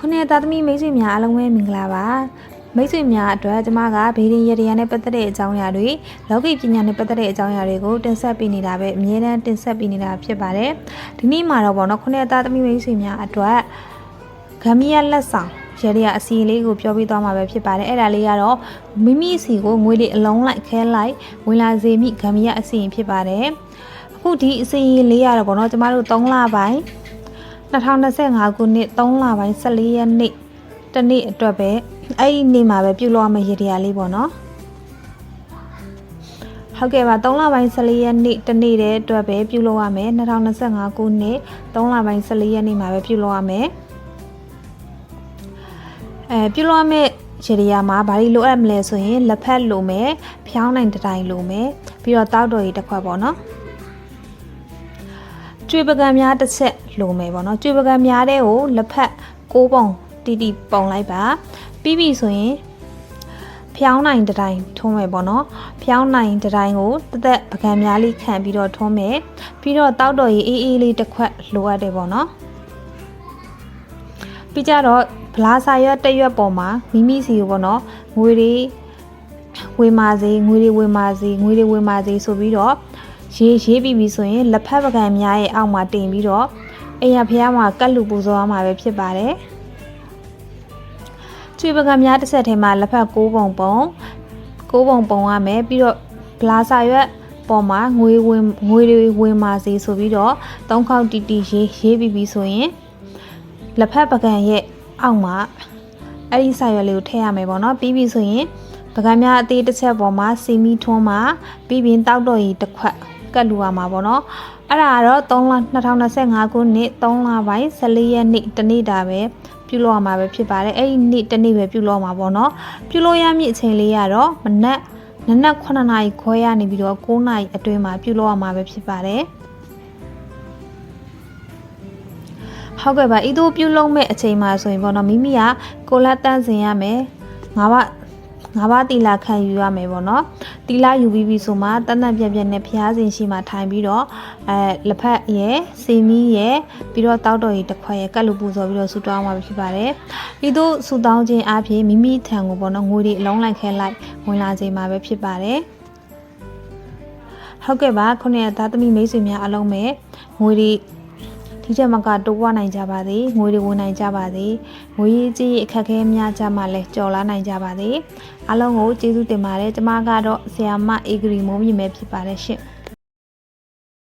ခုနှစ်သားသမီးမိတ်ဆွေများအားလုံးပဲမင်္ဂလာပါမိတ်ဆွေများအတွက်ကျွန်မကဘေးရင်ရတရားနဲ့ပတ်သက်တဲ့အကြောင်းအရာတွေလောကီပညာနဲ့ပတ်သက်တဲ့အကြောင်းအရာတွေကိုတင်ဆက်ပေးနေတာပဲအမြဲတမ်းတင်ဆက်ပေးနေတာဖြစ်ပါတယ်ဒီနေ့မှာတော့ဗောနော်ခုနှစ်သားသမီးမိတ်ဆွေများအတွက်ဂမ်ဘီယာလက်ဆောင်ရတရားအစီအလေးကိုပြောပြသွားမှာပဲဖြစ်ပါတယ်အဲ့ဒါလေးကတော့မိမိစီကိုငွေလေးအလုံးလိုက်ခဲလိုက်ဝင်လာစေမိဂမ်ဘီယာအစီရင်ဖြစ်ပါတယ်အခုဒီအစီရင်လေးရတော့ဗောနော်ကျမတို့3လပိုင်း2025ခုနှစ်3လပိုင်း14ရက်နေ့တနေ့အတွက်ပဲအဲ့ဒီနေ့မှာပဲပြုလုပ်ရမယ့်ရတရားလေးပေါ့နော်ဟုတ်ကဲ့ပါ3လပိုင်း14ရက်နေ့တနေ့တည်းအတွက်ပဲပြုလုပ်ရမယ်2025ခုနှစ်3လပိုင်း14ရက်နေ့မှာပဲပြုလုပ်ရမယ်ပြုလုပ်ရမယ့်ရတရားမှာဘာလို့လိုအပ်မလဲဆိုရင်လက်ဖက်လိုမယ်ဖျောင်းနိုင်တစ်တိုင်းလိုမယ်ပြီးတော့တောက်တော်ကြီးတစ်ခွက်ပေါ့နော်ကျွေးပကံများတစ်ချက်လိုမယ်ပေါ့နော်ကျွေးပကံများတဲ့ကိုလက်ဖက်6ပုံတီပုံလိုက်ပါပြီးပြီဆိုရင်ဖျောင်းနိုင်တစ်တိုင်းထုံးမယ်ပေါ့နော်ဖျောင်းနိုင်တစ်တိုင်းကိုတက်တက်ပကံများလေးခံပြီးတော့ထုံးမယ်ပြီးတော့တောက်တော်ကြီးအေးလေးတစ်ခွက်လိုအပ်တယ်ပေါ့နော်ပြီးကြတော့ဗလာစာရွက်တစ်ရွက်ပေါ်မှာမိမိစီကိုပေါ့နော်ငွေတွေဝေမာစေငွေတွေဝေမာစေငွေတွေဝေမာစေဆိုပြီးတော့ရေးပြီးပြီဆိုရင်လက်ဖက်ပကံများရဲ့အောက်မှာတင်ပြီးတော့အိမ်ရဖျားမှာကတ်လူပူဇော်ရမှာပဲဖြစ်ပါတယ်ကျွေးပကံများတစ်ဆက်ထဲမှာလက်ဖက်6ပုံပုံရမယ်ပြီးတော့ဗလာစာရွက်ပေါ်မှာငွေတွေဝင်မာစေဆိုပြီးတော့3ခေါက်တီရေးပြီးပြီဆိုရင်လက်ဖက်ပကံရဲ့အောက်မှာအဲ့ဒီစာရွက်လေးကိုထည့်ရမယ်ပေါ့နော်ပြီးပြီဆိုရင်ပကံများအသေးတစ်ချက်ပေါ်မှာစီမီထွန်းမှာပြီးရင်တောက်တော်ကြီးတစ်ခွက်ကတ်လူရမှာပေါ့နော်အဲ့ဒါကတော့2025ခုနှစ်3လပိုင်း14ရက်နေ့တနေ့တာပဲပြုလုပ်ရမှာပဲဖြစ်ပါတယ်အဲ့ဒီနေ့တနေ့ပဲပြုလုပ်မှာပေါ့နော်ပြုလုပ်ရမည့်အချိန်လေးကတော့မနက်9နာရီခွဲရနေပြီးတော့9နာရီအတွင်းမှာပြုလုပ်ရမှာပဲဖြစ်ပါတယ်ဟုတ်ကဲ့ပါဤသို့ပြုလုပ်မဲ့အချိန်မှာဆိုရင်ပေါ့နော်မိမိကကိုလက်တန်းစင်ရမယ်ငါးပါးတီလာခံယူရမယ်ပေါ့နော်တီလာယူပြီးပြီဆိုမှတန်တန်ပြက်ပြက်နဲ့ဖျားစင်ရှိမှထိုင်ပြီးတော့လက်ဖက်ရယ်စီမီရယ်ပြီးတော့တောက်တော်ကြီးတစ်ခွက်ရယ်ကတ်လူပူဇော်ပြီးတော့ဆူတောင်းမှာဖြစ်ပါတယ်ဤသို့ဆူတောင်းခြင်းအပြင်မိမိထံကိုပေါ့နော်ငွေတွေအလုံးလိုက်ခဲလိုက်ဝင်လာခြင်းမှာပဲဖြစ်ပါတယ်ဟုတ်ကဲ့ပါခုနှစ်သားသမီးမိတ်ဆွေများအားလုံးပဲငွေတွေဒီချက်မကတိုးဝနိုင်ကြပါစေငွေတွေဝင်နိုင်ကြပါစေငွေကြီးအခက်ခဲများကြမှာလဲကြော်လာနိုင်ကြပါစေအားလုံးကိုကျေးဇူးတင်ပါတယ်ကျမကတော့ဆရာမအေဂရီမိုးမြင့်ပဲဖြစ်ပါတယ်ရှင့်